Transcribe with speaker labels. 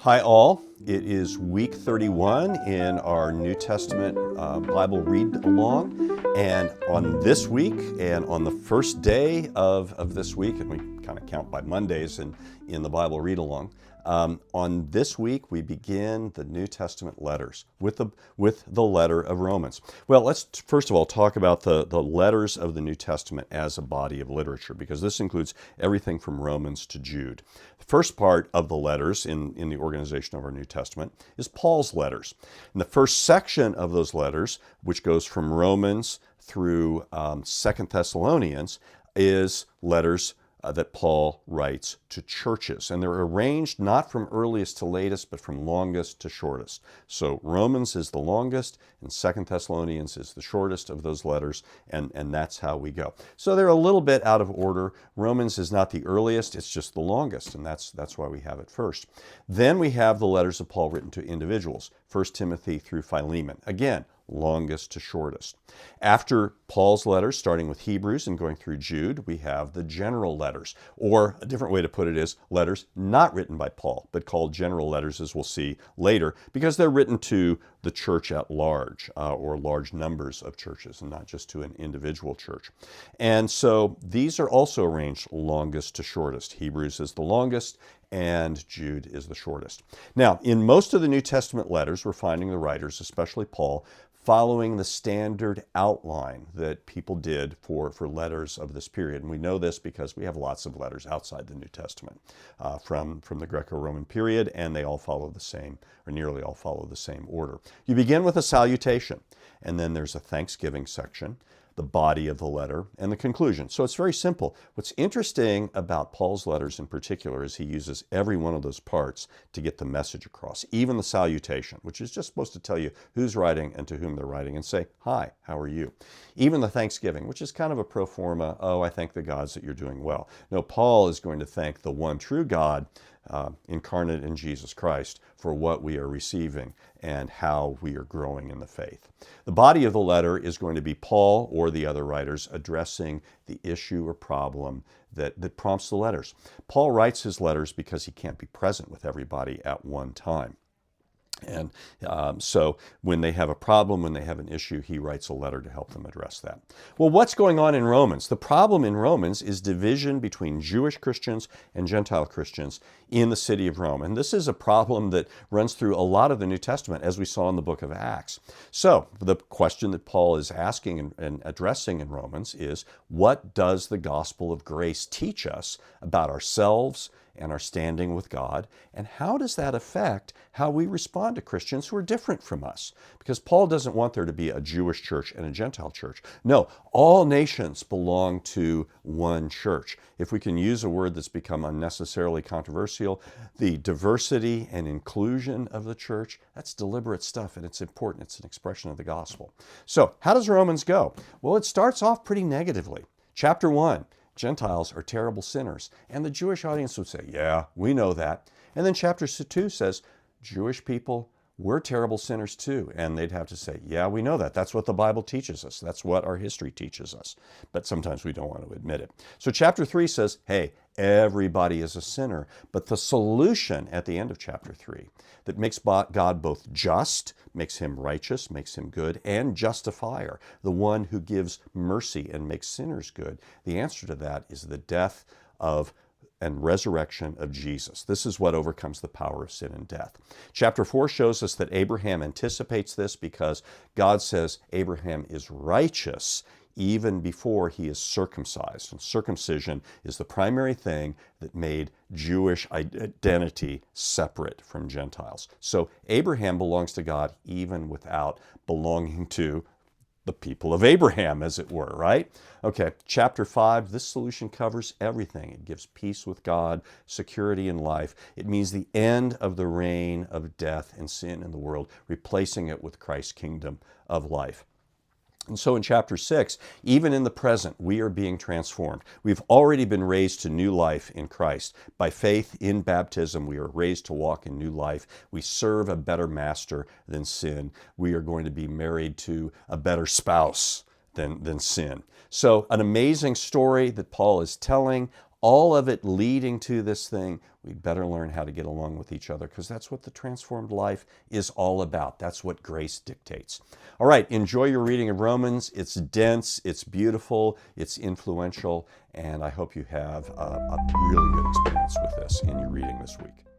Speaker 1: Hi all, it is week 31 in our New Testament Bible read along, and on this week and on the first day of this week, and we kind of count by Mondays in the Bible read along, on this week we begin the New Testament letters with the letter of Romans. Well, let's first of all talk about the letters of the New Testament as a body of literature, because this includes everything from Romans to Jude. The first part of the letters in the organization of our New Testament is Paul's letters. And the first section of those letters, which goes from Romans through 2 Thessalonians, is letters that Paul writes to churches. And they're arranged not from earliest to latest, but from longest to shortest. So Romans is the longest, and 2 Thessalonians is the shortest of those letters, and that's how we go. So they're a little bit out of order. Romans is not the earliest, it's just the longest, and that's why we have it first. Then we have the letters of Paul written to individuals, 1 Timothy through Philemon. Again, longest to shortest. After Paul's letters, starting with Hebrews and going through Jude, we have the general letters, or a different way to put it is letters not written by Paul, but called general letters, as we'll see later, because they're written to the church at large, or large numbers of churches, and not just to an individual church. And so these are also arranged longest to shortest. Hebrews is the longest, and Jude is the shortest. Now, in most of the New Testament letters, we're finding the writers, especially Paul, following the standard outline that people did for letters of this period. And we know this because we have lots of letters outside the New Testament from the Greco-Roman period, and they all follow the same, or nearly all follow the same order. You begin with a salutation, and then there's a thanksgiving section, the body of the letter, and the conclusion. So it's very simple. What's interesting about Paul's letters in particular is he uses every one of those parts to get the message across, even the salutation, which is just supposed to tell you who's writing and to whom they're writing, and say, hi, how are you? Even the thanksgiving, which is kind of a pro forma, oh, I thank the gods that you're doing well. No, Paul is going to thank the one true God incarnate in Jesus Christ for what we are receiving and how we are growing in the faith. The body of the letter is going to be Paul or the other writers addressing the issue or problem that prompts the letters. Paul writes his letters because he can't be present with everybody at one time. And so when they have a problem, when they have an issue, he writes a letter to help them address that. Well, what's going on in Romans? The problem in Romans is division between Jewish Christians and Gentile Christians in the city of Rome. And this is a problem that runs through a lot of the New Testament, as we saw in the book of Acts. So the question that Paul is asking and addressing in Romans is, what does the gospel of grace teach us about ourselves and our standing with God, and how does that affect how we respond to Christians who are different from us? Because Paul doesn't want there to be a Jewish church and a Gentile church. No, all nations belong to one church. If we can use a word that's become unnecessarily controversial, the diversity and inclusion of the church, that's deliberate stuff, and it's important. It's an expression of the gospel. So how does Romans go? Well, it starts off pretty negatively. Chapter 1. Gentiles are terrible sinners. And the Jewish audience would say, yeah, we know that. And then chapter 2 says, Jewish people, we're terrible sinners too. And they'd have to say, yeah, we know that. That's what the Bible teaches us. That's what our history teaches us. But sometimes we don't want to admit it. So chapter 3 says, hey, everybody is a sinner. But the solution at the end of chapter 3 that makes God both just, makes him righteous, makes him good, and justifier, the one who gives mercy and makes sinners good, the answer to that is the death of and resurrection of Jesus. This is what overcomes the power of sin and death. Chapter 4 shows us that Abraham anticipates this because God says Abraham is righteous even before he is circumcised. And circumcision is the primary thing that made Jewish identity separate from Gentiles. So Abraham belongs to God even without belonging to the people of Abraham, as it were, right? Okay, chapter 5, this solution covers everything. It gives peace with God, security in life. It means the end of the reign of death and sin in the world, replacing it with Christ's kingdom of life. And so in chapter 6, even in the present, we are being transformed. We've already been raised to new life in Christ. By faith in baptism, we are raised to walk in new life. We serve a better master than sin. We are going to be married to a better spouse than sin. So an amazing story that Paul is telling, all of it leading to this thing, we better learn how to get along with each other, because that's what the transformed life is all about. That's what grace dictates. All right, enjoy your reading of Romans. It's dense, it's beautiful, it's influential, and I hope you have a really good experience with this in your reading this week.